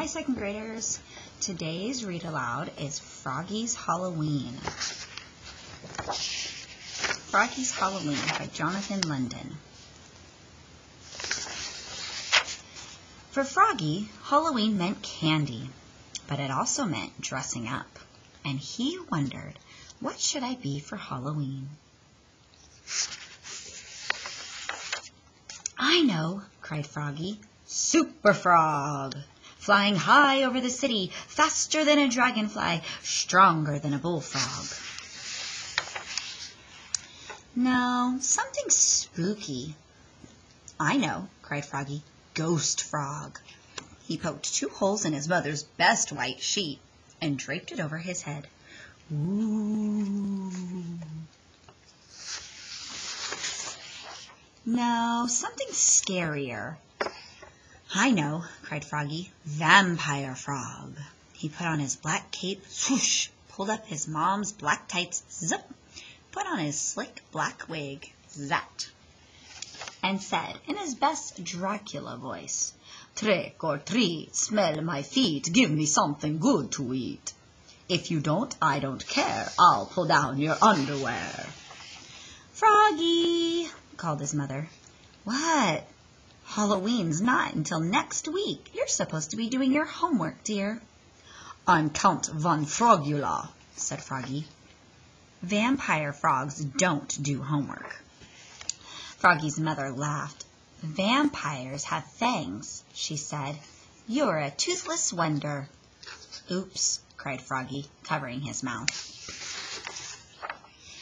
Hi, second graders. Today's read aloud is Froggy's Halloween. Froggy's Halloween by Jonathon London. For Froggy, Halloween meant candy, but it also meant dressing up. And he wondered, what should I be for Halloween? I know, cried Froggy. Super Frog! Flying high over the city, faster than a dragonfly, stronger than a bullfrog. No, something spooky. I know, cried Froggy. Ghost Frog. He poked 2 holes in his mother's best white sheet and draped it over his head. Ooh. No, something scarier. I know, cried Froggy. Vampire Frog. He put on his black cape, swoosh, pulled up his mom's black tights, zip, put on his slick black wig, zat, and said in his best Dracula voice, Trick or treat, smell my feet, give me something good to eat. If you don't, I don't care, I'll pull down your underwear. Froggy, called his mother. What? Halloween's not until next week. You're supposed to be doing your homework, dear. I'm Count von Frogula, said Froggy. Vampire frogs don't do homework. Froggy's mother laughed. Vampires have fangs, she said. You're a toothless wonder. Oops, cried Froggy, covering his mouth.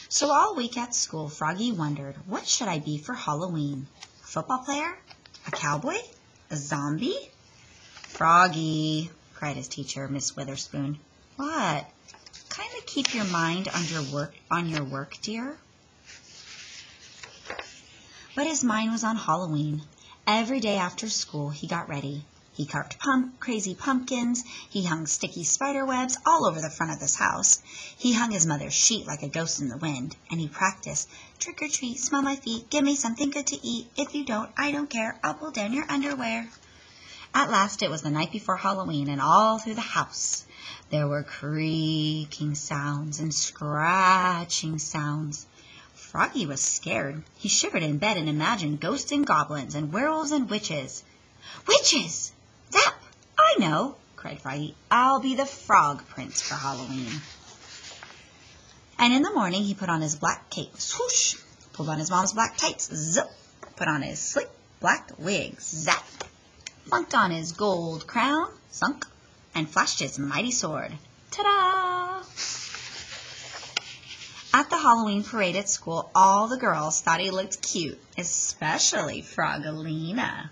So all week at school, Froggy wondered, what should I be for Halloween? A football player? A cowboy? A zombie? Froggy, cried his teacher, Miss Witherspoon. What? Kind of keep your mind on your work, dear. But his mind was on Halloween. Every day after school, he got ready. He carved crazy pumpkins. He hung sticky spider webs all over the front of this house. He hung his mother's sheet like a ghost in the wind, and he practiced, trick or treat, smell my feet, give me something good to eat. If you don't, I don't care, I'll pull down your underwear. At last it was the night before Halloween, and all through the house there were creaking sounds and scratching sounds. Froggy was scared. He shivered in bed and imagined ghosts and goblins and werewolves and witches. Witches! Zap! I know, cried Froggy. I'll be the Frog Prince for Halloween. And in the morning he put on his black cape, swoosh, pulled on his mom's black tights, zip, put on his slick black wig, zap, plunked on his gold crown, sunk, and flashed his mighty sword. Ta-da! At the Halloween parade at school, all the girls thought he looked cute, especially Frogolina.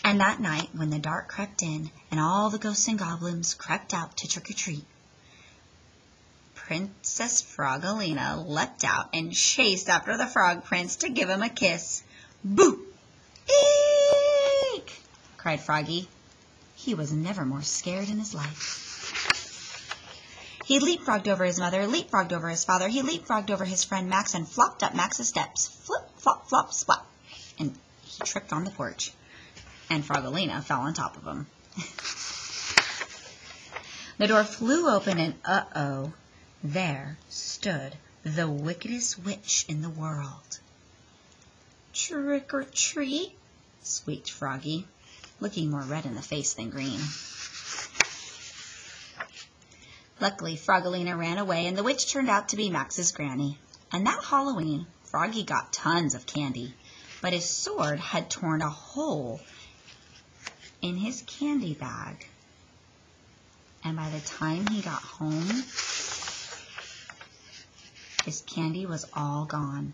And that night, when the dark crept in and all the ghosts and goblins crept out to trick-or-treat, Princess Frogolina leapt out and chased after the Frog Prince to give him a kiss. Boo! Eek! Cried Froggy. He was never more scared in his life. He leapfrogged over his mother, leapfrogged over his father, he leapfrogged over his friend Max and flopped up Max's steps. Flip, flop, flop, splat. And he tripped on the porch. And Frogolina fell on top of him. The door flew open and uh-oh, there stood the wickedest witch in the world. Trick or treat, squeaked Froggy, looking more red in the face than green. Luckily, Frogolina ran away, and the witch turned out to be Max's granny. And that Halloween, Froggy got tons of candy, but his sword had torn a hole in his candy bag. And by the time he got home, his candy was all gone.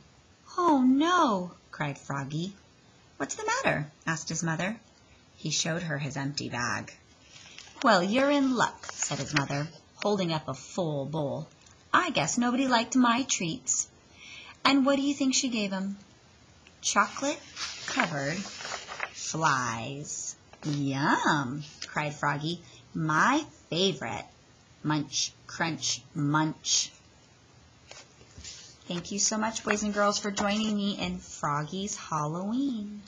Oh no, cried Froggy. What's the matter? Asked his mother. He showed her his empty bag. Well, you're in luck, said his mother, holding up a full bowl. I guess nobody liked my treats. And what do you think she gave him? Chocolate-covered flies. Yum, cried Froggy. My favorite. Munch, crunch, munch. Thank you so much, boys and girls, for joining me in Froggy's Halloween.